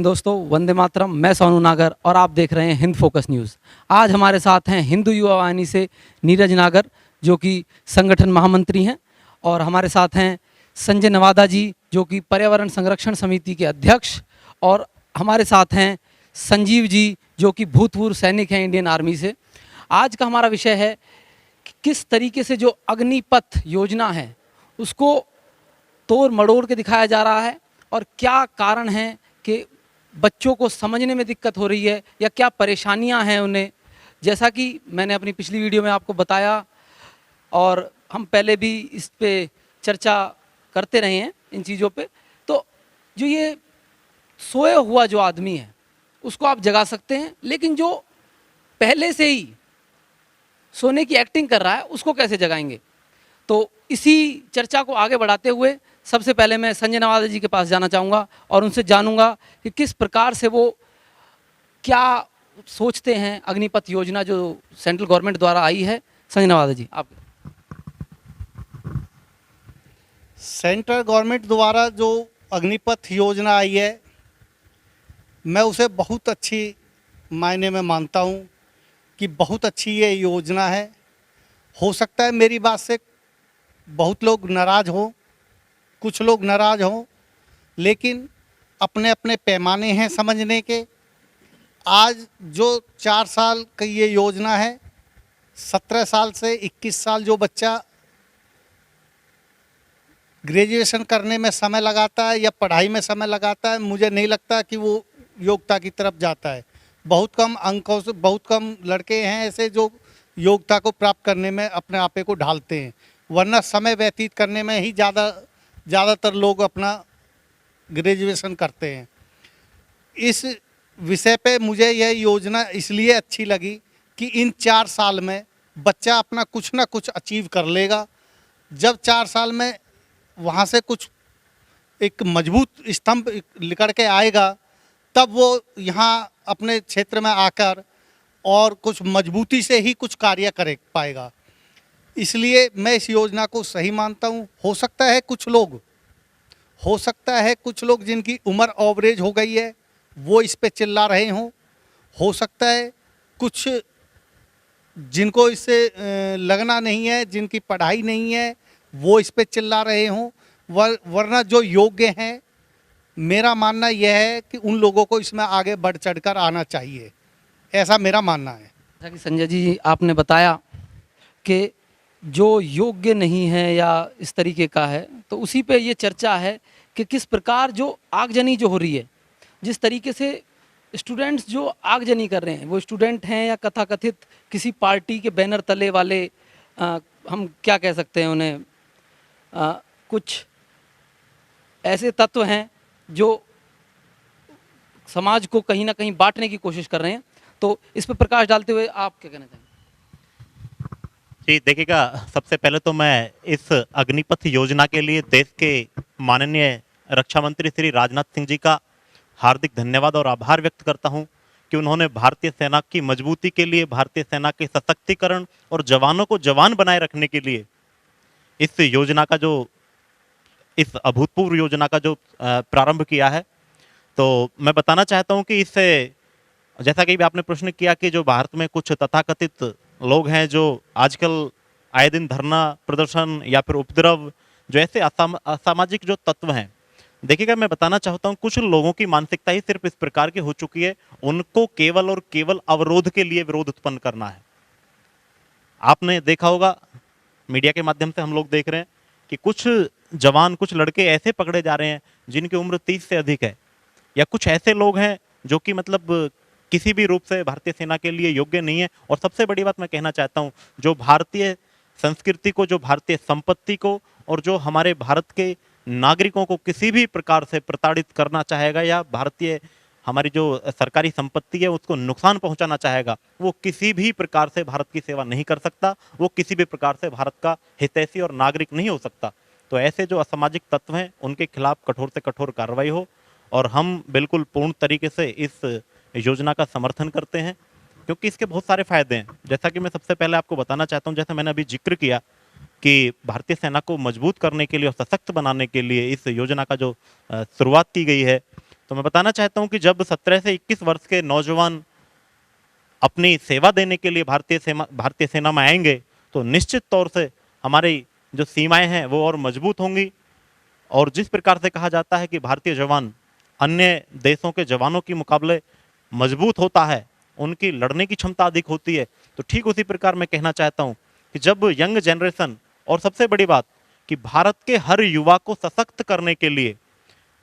हिंद दोस्तों, वंदे मातरम। मैं सोनू नागर और आप देख रहे हैं हिंद फोकस न्यूज़। आज हमारे साथ हैं हिंदू युवा वाहिनी से नीरज नागर, जो कि संगठन महामंत्री हैं, और हमारे साथ हैं संजय नवादा जी, जो कि पर्यावरण संरक्षण समिति के अध्यक्ष, और हमारे साथ हैं संजीव जी, जो कि भूतपूर्व सैनिक हैं इंडियन आर्मी से। आज का हमारा विषय है कि किस तरीके से जो अग्निपथ योजना है उसको तोड़ मड़ोड़ के दिखाया जा रहा है और क्या कारण है कि बच्चों को समझने में दिक्कत हो रही है या क्या परेशानियां हैं उन्हें। जैसा कि मैंने अपनी पिछली वीडियो में आपको बताया और हम पहले भी इस पे चर्चा करते रहे हैं इन चीज़ों पे, तो जो ये सोया हुआ जो आदमी है उसको आप जगा सकते हैं, लेकिन जो पहले से ही सोने की एक्टिंग कर रहा है उसको कैसे जगाएंगे। तो इसी चर्चा को आगे बढ़ाते हुए सबसे पहले मैं संजय नवादा जी के पास जाना चाहूँगा और उनसे जानूंगा कि किस प्रकार से वो क्या सोचते हैं अग्निपथ योजना जो सेंट्रल गवर्नमेंट द्वारा आई है। संजय नवादा जी, आप। सेंट्रल गवर्नमेंट द्वारा जो अग्निपथ योजना आई है, मैं उसे बहुत अच्छी मायने में मानता हूँ कि बहुत अच्छी ये योजना है। हो सकता है मेरी बात से बहुत लोग नाराज़ हों, कुछ लोग नाराज़ हों, लेकिन अपने अपने पैमाने हैं समझने के। आज जो 4 साल की ये योजना है, 17 साल से 21 साल जो बच्चा ग्रेजुएशन करने में समय लगाता है या पढ़ाई में समय लगाता है, मुझे नहीं लगता कि वो योग्यता की तरफ जाता है। बहुत कम अंकों से, बहुत कम लड़के हैं ऐसे जो योग्यता को प्राप्त करने में अपने आपे को ढालते हैं, वरना समय व्यतीत करने में ही ज़्यादातर लोग अपना ग्रेजुएशन करते हैं। इस विषय पे मुझे यह योजना इसलिए अच्छी लगी कि इन 4 साल में बच्चा अपना कुछ ना कुछ अचीव कर लेगा। जब 4 साल में वहाँ से कुछ एक मजबूत स्तंभ निकल के आएगा, तब वो यहाँ अपने क्षेत्र में आकर और कुछ मजबूती से ही कुछ कार्य कर पाएगा। इसलिए मैं इस योजना को सही मानता हूँ। हो सकता है कुछ लोग जिनकी उम्र ओवरेज हो गई है वो इस पे चिल्ला रहे हों। हो सकता है कुछ जिनको इससे लगना नहीं है, जिनकी पढ़ाई नहीं है, वो इस पे चिल्ला रहे हों। वरना जो योग्य हैं, मेरा मानना यह है कि उन लोगों को इसमें आगे बढ़ चढ़कर आना चाहिए, ऐसा मेरा मानना है। जैसा कि संजय जी आपने बताया कि जो योग्य नहीं है या इस तरीके का है, तो उसी पे ये चर्चा है कि किस प्रकार जो आगजनी जो हो रही है, जिस तरीके से स्टूडेंट्स जो आगजनी कर रहे हैं, वो स्टूडेंट हैं या कथाकथित किसी पार्टी के बैनर तले वाले, हम क्या कह सकते हैं उन्हें, कुछ ऐसे तत्व हैं जो समाज को कहीं ना कहीं बांटने की कोशिश कर रहे हैं। तो इस पर प्रकाश डालते हुए आप क्या कहना चाहेंगे? जी देखिएगा, सबसे पहले तो मैं इस अग्निपथ योजना के लिए देश के माननीय रक्षा मंत्री श्री राजनाथ सिंह जी का हार्दिक धन्यवाद और आभार व्यक्त करता हूं कि उन्होंने भारतीय सेना की मजबूती के लिए, भारतीय सेना के सशक्तिकरण और जवानों को जवान बनाए रखने के लिए इस योजना का जो, इस अभूतपूर्व योजना का जो प्रारंभ किया है। तो मैं बताना चाहता हूं कि इससे, जैसा कि भी आपने प्रश्न किया कि जो भारत में कुछ तथाकथित लोग हैं जो आजकल आए दिन धरना प्रदर्शन या फिर उपद्रव, जो ऐसे असामाजिक जो तत्व हैं, देखिएगा मैं बताना चाहता हूं कुछ लोगों की मानसिकता ही सिर्फ इस प्रकार की हो चुकी है, उनको केवल और केवल अवरोध के लिए विरोध उत्पन्न करना है। आपने देखा होगा, मीडिया के माध्यम से हम लोग देख रहे हैं कि कुछ जवान, कुछ लड़के ऐसे पकड़े जा रहे हैं जिनकी उम्र 30 से अधिक है, या कुछ ऐसे लोग हैं जो कि मतलब किसी भी रूप से भारतीय सेना के लिए योग्य नहीं है। और सबसे बड़ी बात मैं कहना चाहता हूं, जो भारतीय संस्कृति को, जो भारतीय संपत्ति को और जो हमारे भारत के नागरिकों को किसी भी प्रकार से प्रताड़ित करना चाहेगा या भारतीय हमारी जो सरकारी संपत्ति है उसको नुकसान पहुंचाना चाहेगा, वो किसी भी प्रकार से भारत की सेवा नहीं कर सकता, वो किसी भी प्रकार से भारत का हितैषी और नागरिक नहीं हो सकता। तो ऐसे जो असामाजिक तत्व हैं उनके खिलाफ कठोर से कठोर कार्रवाई हो, और हम बिल्कुल पूर्ण तरीके से इस योजना का समर्थन करते हैं क्योंकि इसके बहुत सारे फायदे हैं। जैसा कि मैं सबसे पहले आपको बताना चाहता हूं, जैसा मैंने अभी जिक्र किया कि भारतीय सेना को मजबूत करने के लिए और सशक्त बनाने के लिए इस योजना का जो शुरुआत की गई है, तो मैं बताना चाहता हूं कि जब 17 से 21 वर्ष के नौजवान अपनी सेवा देने के लिए भारतीय सेना में आएंगे तो निश्चित तौर से हमारी जो सीमाएं हैं वो और मजबूत होंगी। और जिस प्रकार से कहा जाता है कि भारतीय जवान अन्य देशों के जवानों के मुकाबले मजबूत होता है, उनकी लड़ने की क्षमता अधिक होती है, तो ठीक उसी प्रकार मैं कहना चाहता हूं कि जब यंग जनरेशन, और सबसे बड़ी बात कि भारत के हर युवा को सशक्त करने के लिए,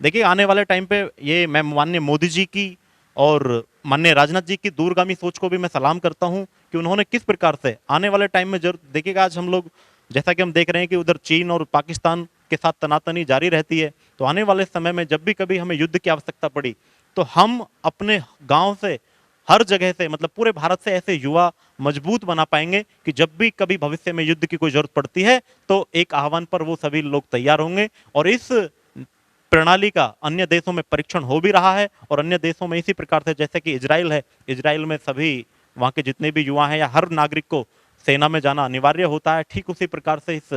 देखिए आने वाले टाइम पे ये मैं माननीय मोदी जी की और माननीय राजनाथ जी की दूरगामी सोच को भी मैं सलाम करता हूं कि उन्होंने किस प्रकार से आने वाले टाइम में जरूर देखिएगा। आज हम लोग जैसा कि हम देख रहे हैं कि उधर चीन और पाकिस्तान के साथ तनातनी जारी रहती है, तो आने वाले समय में जब भी कभी हमें युद्ध की आवश्यकता पड़ी तो हम अपने गांव से, हर जगह से, मतलब पूरे भारत से ऐसे युवा मजबूत बना पाएंगे कि जब भी कभी भविष्य में युद्ध की कोई जरूरत पड़ती है तो एक आह्वान पर वो सभी लोग तैयार होंगे। और इस प्रणाली का अन्य देशों में परीक्षण हो भी रहा है, और अन्य देशों में इसी प्रकार से, जैसे कि इजराइल है, इजराइल में सभी वहाँ के जितने भी युवा हैं या हर नागरिक को सेना में जाना अनिवार्य होता है। ठीक उसी प्रकार से इस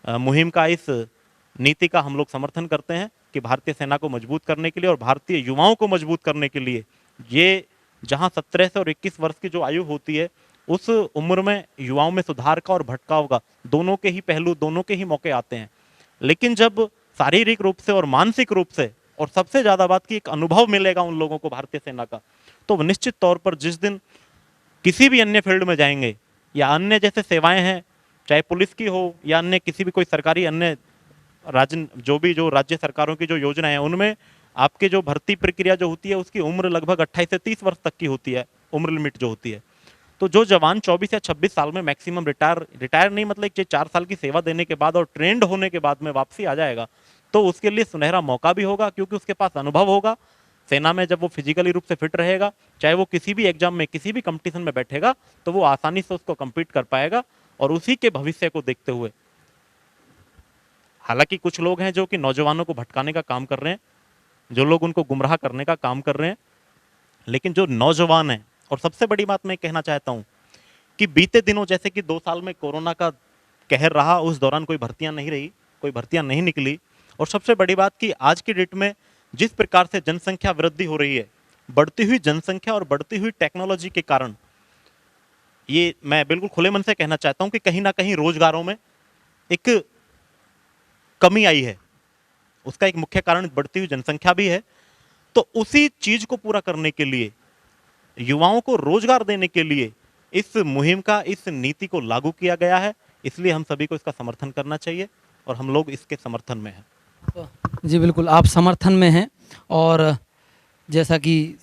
मुहिम का, इस नीति का हम लोग समर्थन करते हैं कि भारतीय सेना को मजबूत करने के लिए और भारतीय युवाओं को मजबूत करने के लिए, ये जहां 17 से और 21 वर्ष की जो आयु होती है, उस उम्र में युवाओं में सुधार का और भटकाव का दोनों के ही पहलू, दोनों के ही मौके आते हैं। लेकिन जब शारीरिक रूप से और मानसिक रूप से, और सबसे ज्यादा बात की एक अनुभव मिलेगा उन लोगों को भारतीय सेना का, तो निश्चित तौर पर जिस दिन किसी भी अन्य फील्ड में जाएंगे या अन्य जैसे सेवाएं हैं, चाहे पुलिस की हो या अन्य किसी भी कोई सरकारी अन्य जो राज्य सरकारों की जो योजना है, उनमें आपके जो भर्ती प्रक्रिया जो होती है उसकी उम्र लगभग 28 से 30 वर्ष तक की होती है, उम्र लिमिट जो होती है। तो जो जवान 24 या 26 साल में मैक्सिमम रिटायर नहीं, मतलब 4 साल की सेवा देने के बाद और ट्रेंड होने के बाद में वापसी आ जाएगा, तो उसके लिए सुनहरा मौका भी होगा, क्योंकि उसके पास अनुभव होगा सेना में। जब वो फिजिकली रूप से फिट रहेगा, चाहे वो किसी भी एग्जाम में, किसी भी कंपटीशन में बैठेगा, तो वो आसानी से उसको कंपीट कर पाएगा। और उसी के भविष्य को देखते हुए, हालांकि कुछ लोग हैं जो कि नौजवानों को भटकाने का काम कर रहे हैं, जो लोग उनको गुमराह करने का काम कर रहे हैं, लेकिन जो नौजवान हैं, और सबसे बड़ी बात मैं कहना चाहता हूं कि बीते दिनों जैसे कि 2 साल में कोरोना का कहर रहा, उस दौरान कोई भर्तियां नहीं रही, कोई भर्तियां नहीं निकली। और सबसे बड़ी बात कि आज की डेट में जिस प्रकार से जनसंख्या वृद्धि हो रही है, बढ़ती हुई जनसंख्या और बढ़ती हुई टेक्नोलॉजी के कारण, ये मैं बिल्कुल खुले मन से कहना चाहता हूं कि कहीं ना कहीं रोजगारों में एक कमी आई है। उसका एक मुख्य कारण बढ़ती हुई जनसंख्या भी है। तो उसी चीज को पूरा करने के लिए, युवाओं को रोजगार देने के लिए इस मुहिम का, इस नीति को लागू किया गया है। इसलिए हम सभी को इसका समर्थन करना चाहिए और हम लोग इसके समर्थन में हैं। जी बिल्कुल, आप समर्थन में हैं, और जैसा कि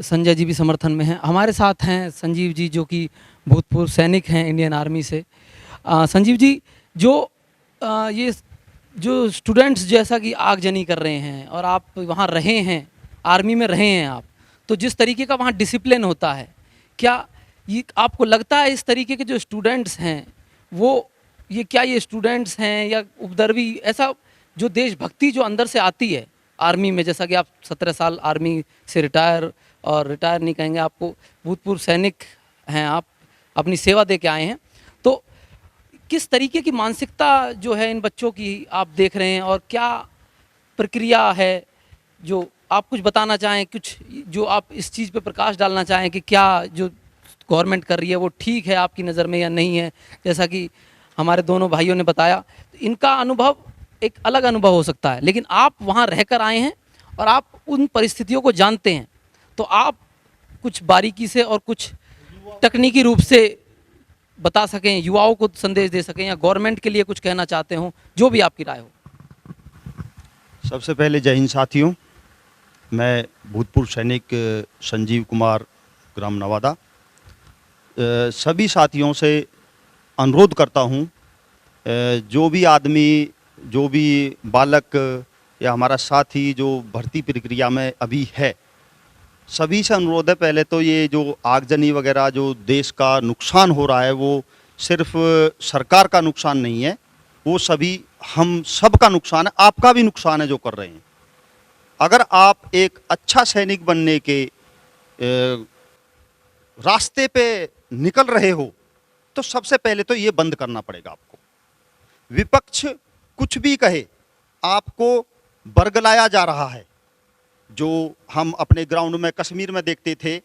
संजय जी भी समर्थन में हैं। हमारे साथ हैं संजीव जी, जो कि भूतपूर्व सैनिक हैं इंडियन आर्मी से। संजीव जी, ये जो स्टूडेंट्स जैसा कि आगजनी कर रहे हैं, और आप वहाँ रहे हैं, आर्मी में रहे हैं आप, तो जिस तरीके का वहाँ डिसिप्लिन होता है, क्या ये आपको लगता है इस तरीके के जो स्टूडेंट्स हैं वो ये स्टूडेंट्स हैं या उपद्रवी, ऐसा जो देशभक्ति जो अंदर से आती है आर्मी में, जैसा कि आप 17 साल आर्मी से रिटायर नहीं कहेंगे, आपको भूतपूर्व सैनिक हैं, आप अपनी सेवा दे के आए हैं, तो किस तरीके की मानसिकता जो है इन बच्चों की आप देख रहे हैं, और क्या प्रक्रिया है, जो आप कुछ बताना चाहें, कुछ जो आप इस चीज़ पे प्रकाश डालना चाहें कि क्या जो गवर्नमेंट कर रही है वो ठीक है आपकी नज़र में या नहीं है। जैसा कि हमारे दोनों भाइयों ने बताया, इनका अनुभव एक अलग अनुभव हो सकता है, लेकिन आप वहाँ रहकर आए हैं और आप उन परिस्थितियों को जानते हैं, तो आप कुछ बारीकी से और कुछ तकनीकी रूप से बता सकें, युवाओं को संदेश दे सकें, या गवर्नमेंट के लिए कुछ कहना चाहते हो, जो भी आपकी राय हो। सबसे पहले जय हिंद साथियों, मैं भूतपूर्व सैनिक संजीव कुमार, ग्राम नवादा, सभी साथियों से अनुरोध करता हूं, जो भी आदमी, जो भी बालक या हमारा साथी जो भर्ती प्रक्रिया में अभी है, सभी से अनुरोध है, पहले तो ये जो आगजनी वगैरह जो देश का नुकसान हो रहा है, वो सिर्फ सरकार का नुकसान नहीं है, वो सभी हम सब का नुकसान है, आपका भी नुकसान है जो कर रहे हैं। अगर आप एक अच्छा सैनिक बनने के रास्ते पे निकल रहे हो, तो सबसे पहले तो ये बंद करना पड़ेगा आपको। विपक्ष कुछ भी कहे, आपको बरगलाया जा रहा है, जो हम अपने ग्राउंड में कश्मीर में देखते थे,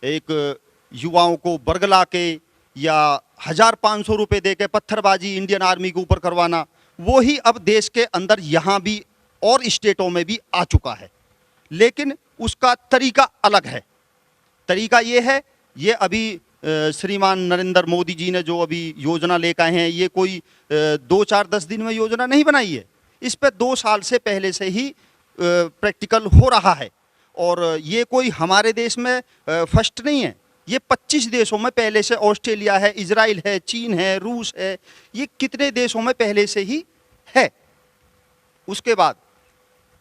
एक युवाओं को बरगला के या 1,500 रुपए दे के पत्थरबाजी इंडियन आर्मी के ऊपर करवाना, वो ही अब देश के अंदर यहाँ भी और स्टेटों में भी आ चुका है। लेकिन उसका तरीका अलग है। तरीका ये है, ये अभी श्रीमान नरेंद्र मोदी जी ने जो अभी योजना लेकर आए हैं, ये कोई 2-4-10 दिन में योजना नहीं बनाई है। इस पे 2 साल से पहले से ही प्रैक्टिकल हो रहा है। और ये कोई हमारे देश में फर्स्ट नहीं है, ये 25 देशों में पहले से, ऑस्ट्रेलिया है, इजराइल है, चीन है, रूस है, ये कितने देशों में पहले से ही है। उसके बाद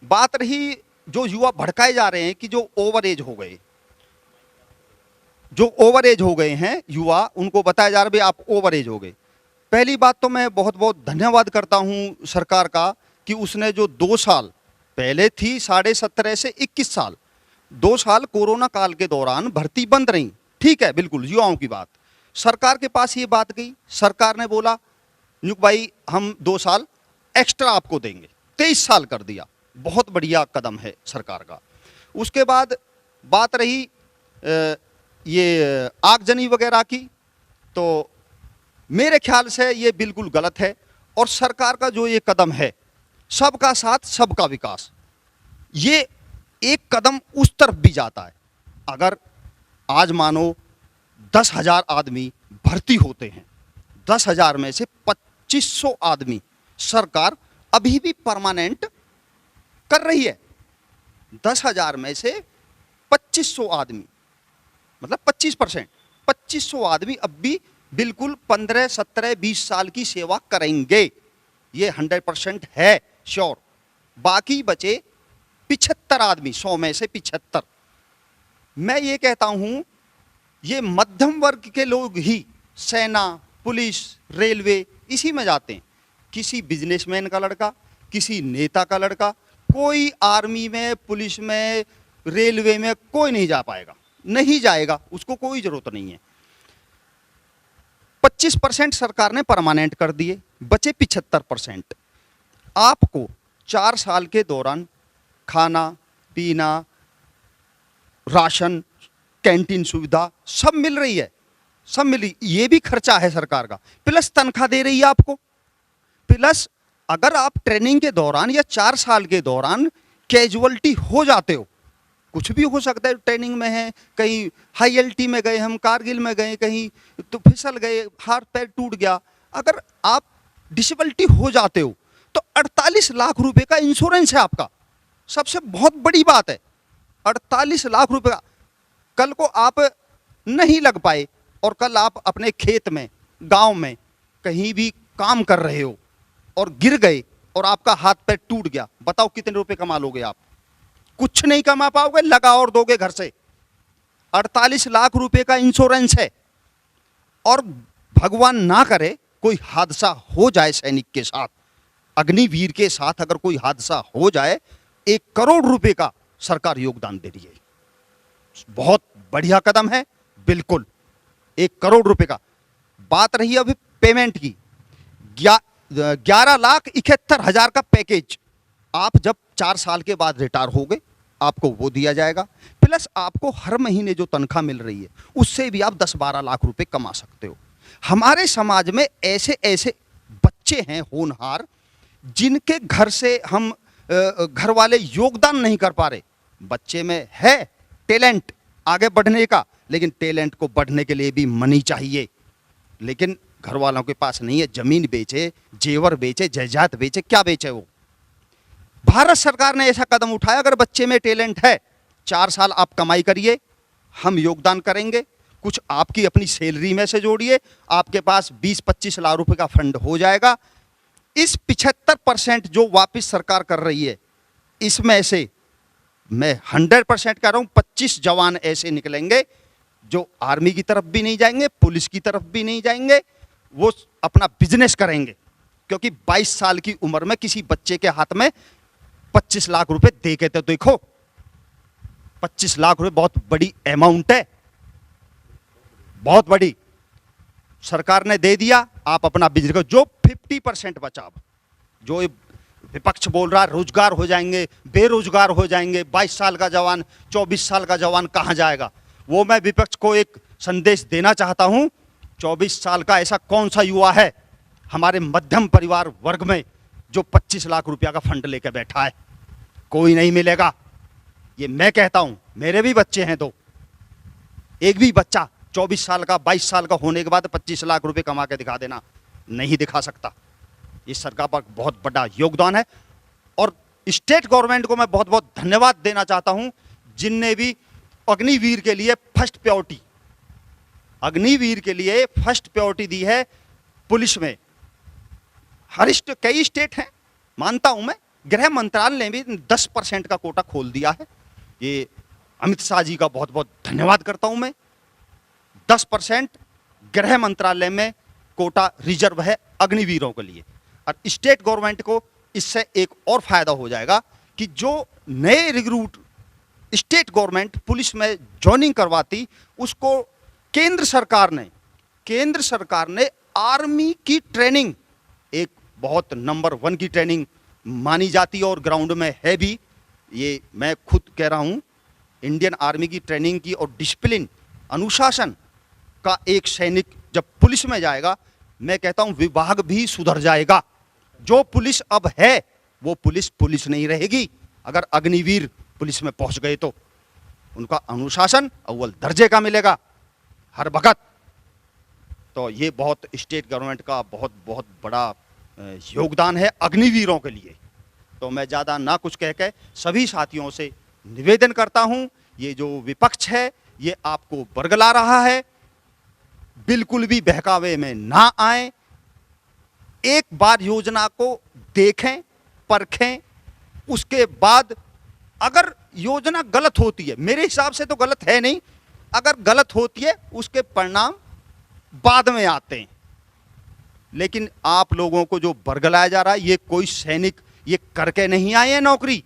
बात रही जो युवा भड़काए जा रहे हैं कि जो ओवर एज हो गए, जो ओवर एज हो गए हैं युवा, उनको बताया जा रहा है भाई आप ओवर एज हो गए। पहली बात तो मैं बहुत बहुत धन्यवाद करता हूं सरकार का कि उसने जो 2 साल पहले थी 17.5 से 21 साल, 2 साल कोरोना काल के दौरान भर्ती बंद रही, ठीक है, बिल्कुल युवाओं की बात। सरकार के पास ये बात गई, सरकार ने बोला नुक भाई हम 2 साल एक्स्ट्रा आपको देंगे, 23 साल कर दिया। बहुत बढ़िया कदम है सरकार का। उसके बाद बात रही ये आगजनी वगैरह की, तो मेरे ख्याल से ये बिल्कुल गलत है। और सरकार का जो ये कदम है, सबका साथ सबका विकास, ये एक कदम उस तरफ भी जाता है। अगर आज मानो 10,000 आदमी भर्ती होते हैं, 10,000 में से 2500 आदमी सरकार अभी भी परमानेंट कर रही है। 10,000 में से 2500 आदमी, मतलब 25%, 2500 आदमी अब भी बिल्कुल 15, 17, 20 साल की सेवा करेंगे, ये 100% है श्योर। बाकी बचे 75 आदमी, 100 में से 75। मैं ये कहता हूं ये मध्यम वर्ग के लोग ही सेना, पुलिस, रेलवे इसी में जाते हैं। किसी बिजनेसमैन का लड़का, किसी नेता का लड़का, कोई आर्मी में, पुलिस में, रेलवे में कोई नहीं जा पाएगा, नहीं जाएगा, उसको कोई जरूरत नहीं है। 25% सरकार ने परमानेंट कर दिए, बचे 75%। आपको 4 साल के दौरान खाना पीना, राशन, कैंटीन सुविधा सब मिल रही है, सब मिल रही, ये भी खर्चा है सरकार का, प्लस तनख्वाह दे रही है आपको। प्लस अगर आप ट्रेनिंग के दौरान या 4 साल के दौरान कैजुअलिटी हो जाते हो, कुछ भी हो सकता है, ट्रेनिंग में है, कहीं हाई एल्टी में गए, हम कारगिल में गए, कहीं तो फिसल गए, हाथ पैर टूट गया, अगर आप डिसेबिलिटी हो जाते हो तो 48 लाख रुपए का इंश्योरेंस है आपका। सबसे बहुत बड़ी बात है, 48 लाख रुपए का। कल को आप नहीं लग पाए और कल आप अपने खेत में, गांव में कहीं भी काम कर रहे हो और गिर गए और आपका हाथ पैर टूट गया, बताओ कितने रुपए कमा लोगे आप? कुछ नहीं कमा पाओगे, लगा और दोगे घर से। 48 लाख रुपए का इंश्योरेंस है। और भगवान ना करे कोई हादसा हो जाए सैनिक के साथ, अग्निवीर के साथ अगर कोई हादसा हो जाए, 1 करोड़ रुपए का सरकार योगदान दे रही है। बहुत बढ़िया कदम है, बिल्कुल 1 करोड़ रुपए का। बात रही अभी पेमेंट की, 11,71,000 का पैकेज आप जब 4 साल के बाद रिटायर हो गए आपको वो दिया जाएगा। प्लस आपको हर महीने जो तनख्वाह मिल रही है उससे भी आप 10-12 लाख रुपए कमा सकते हो। हमारे समाज में ऐसे ऐसे बच्चे हैं होनहार, जिनके घर से हम घर वाले योगदान नहीं कर पा रहे। बच्चे में है टैलेंट आगे बढ़ने का, लेकिन टैलेंट को बढ़ने के लिए भी मनी चाहिए, लेकिन घर वालों के पास नहीं है। जमीन बेचे, जेवर बेचे, जायदाद बेचे, क्या बेचे वो? भारत सरकार ने ऐसा कदम उठाया, अगर बच्चे में टैलेंट है 4 साल आप कमाई करिए, हम योगदान करेंगे, कुछ आपकी अपनी सैलरी में से जोड़िए, आपके पास 20-25 लाख रुपए का फंड हो जाएगा। इस 75% जो वापस सरकार कर रही है, इसमें से मैं 100% कह रहा हूं 25 जवान ऐसे निकलेंगे जो आर्मी की तरफ भी नहीं जाएंगे, पुलिस की तरफ भी नहीं जाएंगे, वो अपना बिजनेस करेंगे। क्योंकि 22 साल की उम्र में किसी बच्चे के हाथ में 25 लाख रुपए दे के तो देखो, 25 लाख रुपए बहुत बड़ी अमाउंट है, बहुत बड़ी। सरकार ने दे दिया, आप अपना बिजनेस, जो 50% बचा, जो विपक्ष बोल रहा है रोजगार हो जाएंगे, बेरोजगार हो जाएंगे, 22 साल का जवान 24 साल का जवान कहाँ जाएगा। वो मैं विपक्ष को एक संदेश देना चाहता हूँ, 24 साल का ऐसा कौन सा युवा है हमारे मध्यम परिवार वर्ग में जो 25 लाख रुपया का फंड लेकर बैठा है। कोई नहीं मिलेगा। ये मैं कहता हूं, मेरे भी बच्चे हैं दो, एक भी बच्चा 24 साल का 22 साल का होने के बाद 25 लाख रुपए कमा के दिखा देना, नहीं दिखा सकता। इस सरकार पर बहुत बड़ा योगदान है और स्टेट गवर्नमेंट को मैं बहुत बहुत धन्यवाद देना चाहता हूं जिनने भी अग्निवीर के लिए फर्स्ट प्रायोरिटी, अग्निवीर के लिए फर्स्ट प्रायोरिटी दी है पुलिस में। कई स्टेट हैं, मानता हूं मैं, गृह मंत्रालय ने भी 10% का कोटा खोल दिया है। ये अमित शाह जी का बहुत बहुत धन्यवाद करता हूं मैं। 10% गृह मंत्रालय में कोटा रिजर्व है अग्निवीरों के लिए। और स्टेट गवर्नमेंट को इससे एक और फायदा हो जाएगा कि जो नए रिक्रूट स्टेट गवर्नमेंट पुलिस में ज्वाइनिंग करवाती, उसको केंद्र सरकार ने आर्मी की ट्रेनिंग, एक बहुत नंबर 1 की ट्रेनिंग मानी जाती है और ग्राउंड में है भी। ये मैं खुद कह रहा हूं, इंडियन आर्मी की ट्रेनिंग की और डिसिप्लिन, अनुशासन का एक सैनिक जब पुलिस में जाएगा, मैं कहता हूं विभाग भी सुधर जाएगा। जो पुलिस अब है वो पुलिस नहीं रहेगी। अगर अग्निवीर पुलिस में पहुंच गए तो उनका अनुशासन अव्वल दर्जे का मिलेगा हर वक्त। तो ये बहुत स्टेट गवर्नमेंट का बहुत बहुत बड़ा योगदान है अग्निवीरों के लिए। तो मैं ज़्यादा ना कुछ कह के सभी साथियों से निवेदन करता हूं, ये जो विपक्ष है ये आपको बरगला रहा है, बिल्कुल भी बहकावे में ना आए। एक बार योजना को देखें, परखें, उसके बाद अगर योजना गलत होती है, मेरे हिसाब से तो गलत है नहीं, अगर गलत होती है उसके परिणाम बाद में आते हैं। लेकिन आप लोगों को जो बरगलाया जा रहा है, ये कोई सैनिक ये करके नहीं आए हैं नौकरी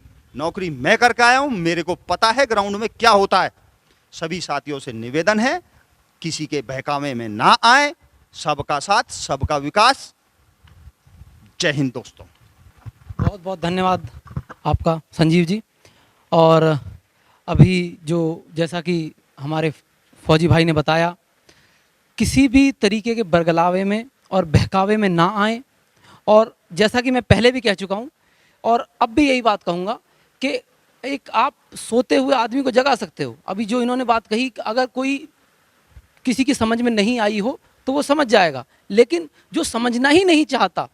मैं करके आया हूं, मेरे को पता है ग्राउंड में क्या होता है। सभी साथियों से निवेदन है, किसी के बहकावे में ना आए, सबका साथ सबका विकास। जय हिंद दोस्तों। बहुत बहुत धन्यवाद आपका संजीव जी। और अभी जो जैसा कि हमारे फौजी भाई ने बताया, किसी भी तरीके के बरगलावे में और बहकावे में ना आए। और जैसा कि मैं पहले भी कह चुका हूँ और अब भी यही बात कहूँगा कि एक आप सोते हुए आदमी को जगा सकते हो। अभी जो इन्होंने बात कही, अगर कोई किसी की समझ में नहीं आई हो तो वो समझ जाएगा, लेकिन जो समझना ही नहीं चाहता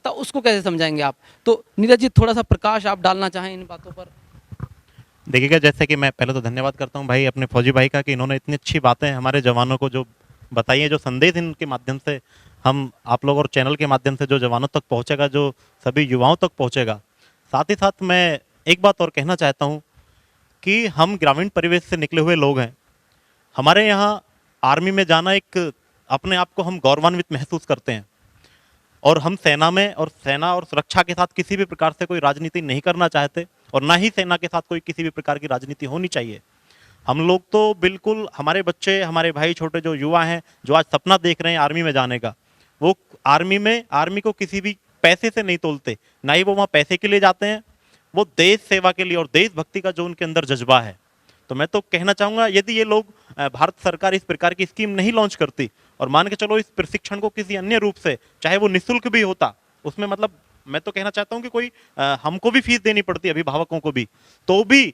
उसको कैसे समझाएंगे आप। तो नीरज जी, थोड़ा सा प्रकाश आप डालना चाहें इन बातों पर। देखिएगा, जैसे कि मैं पहले तो धन्यवाद करता हूं भाई अपने फौजी भाई का कि इन्होंने इतनी अच्छी बातें हमारे जवानों को जो बताई है, जो संदेश इनके माध्यम से हम आप लोग और चैनल के माध्यम से जो जवानों तक पहुंचेगा, जो सभी युवाओं तक पहुंचेगा। साथ ही साथ मैं एक बात और कहना चाहता हूं कि हम ग्रामीण परिवेश से निकले हुए लोग हैं। हमारे यहाँ आर्मी में जाना एक अपने आप को हम गौरवान्वित महसूस करते हैं और हम सेना और सुरक्षा के साथ किसी भी प्रकार से कोई राजनीति नहीं करना चाहते और ना ही सेना के साथ कोई किसी भी प्रकार की राजनीति होनी चाहिए। हम लोग तो बिल्कुल, हमारे बच्चे, हमारे भाई, छोटे जो युवा हैं जो आज सपना देख रहे हैं आर्मी में जाने का, वो आर्मी को किसी भी पैसे से नहीं तोलते, ना ही वो वहाँ पैसे के लिए जाते हैं। वो देश सेवा के लिए और देशभक्ति का जो उनके अंदर जज्बा है। तो मैं तो कहना चाहूँगा, यदि ये लोग, भारत सरकार इस प्रकार की स्कीम नहीं लॉन्च करती और मान के चलो इस प्रशिक्षण को किसी अन्य रूप से, चाहे वो निःशुल्क भी होता, उसमें मतलब मैं तो कहना चाहता हूँ कि कोई हमको भी फीस देनी पड़ती, अभिभावकों को भी, तो भी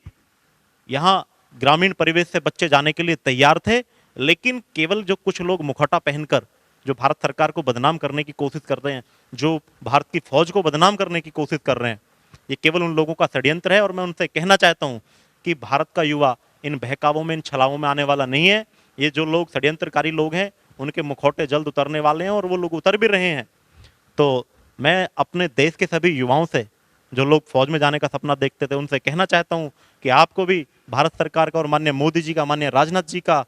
यहाँ ग्रामीण परिवेश से बच्चे जाने के लिए तैयार थे। लेकिन केवल जो कुछ लोग मुखौटा पहनकर जो भारत सरकार को बदनाम करने की कोशिश कर रहे हैं, जो भारत की फौज को बदनाम करने की कोशिश कर रहे हैं, ये केवल उन लोगों का षड्यंत्र है। और मैं उनसे कहना चाहता हूँ कि भारत का युवा इन बहकावों में, इन छलावों में आने वाला नहीं है। ये जो लोग षड्यंत्रकारी लोग हैं, उनके मुखौटे जल्द उतरने वाले हैं और वो लोग उतर भी रहे हैं। तो मैं अपने देश के सभी युवाओं से, जो लोग फौज में जाने का सपना देखते थे, उनसे कहना चाहता हूं कि आपको भी भारत सरकार का और माननीय मोदी जी का, माननीय राजनाथ जी का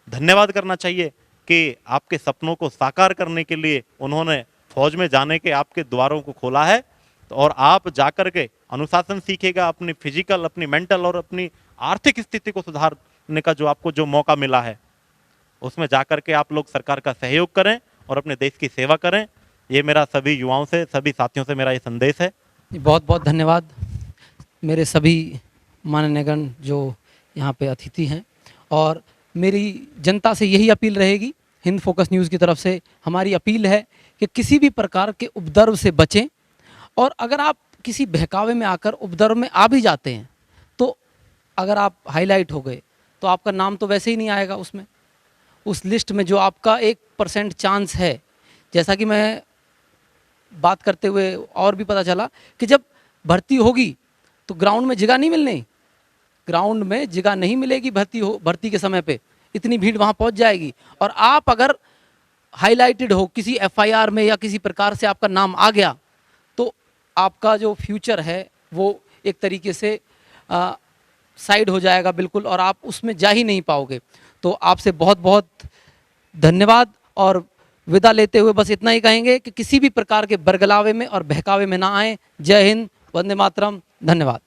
धन्यवाद करना चाहिए कि आपके सपनों को साकार करने के लिए उन्होंने फौज में जाने के आपके द्वारों को खोला है। तो और आप जाकर के अनुशासन सीखेगा, अपनी फिजिकल, अपनी मेंटल और अपनी आर्थिक स्थिति को सुधारने का जो आपको जो मौका मिला है, उसमें जाकर के आप लोग सरकार का सहयोग करें और अपने देश की सेवा करें। ये मेरा सभी युवाओं से, सभी साथियों से मेरा ये संदेश है। बहुत बहुत धन्यवाद मेरे सभी माननीयगण जो यहाँ पे अतिथि हैं। और मेरी जनता से यही अपील रहेगी, हिंद फोकस न्यूज़ की तरफ से हमारी अपील है कि किसी भी प्रकार के उपद्रव से बचें। और अगर आप किसी बहकावे में आकर उपद्रव में आ भी जाते हैं तो अगर आप हाईलाइट हो गए तो आपका नाम तो वैसे ही नहीं आएगा उसमें, उस लिस्ट में जो आपका 1% चांस है। जैसा कि मैं बात करते हुए और भी पता चला कि जब भर्ती होगी तो ग्राउंड में जगह नहीं मिलनी, ग्राउंड में जगह नहीं मिलेगी भर्ती के समय पे, इतनी भीड़ वहाँ पहुँच जाएगी। और आप अगर हाईलाइटेड हो किसी एफआईआर में या किसी प्रकार से आपका नाम आ गया तो आपका जो फ्यूचर है वो एक तरीके से साइड हो जाएगा बिल्कुल, और आप उसमें जा ही नहीं पाओगे। तो आपसे बहुत बहुत धन्यवाद। और विदा लेते हुए बस इतना ही कहेंगे कि किसी भी प्रकार के बरगलावे में और बहकावे में ना आए। जय हिंद, वंदे मातरम, धन्यवाद।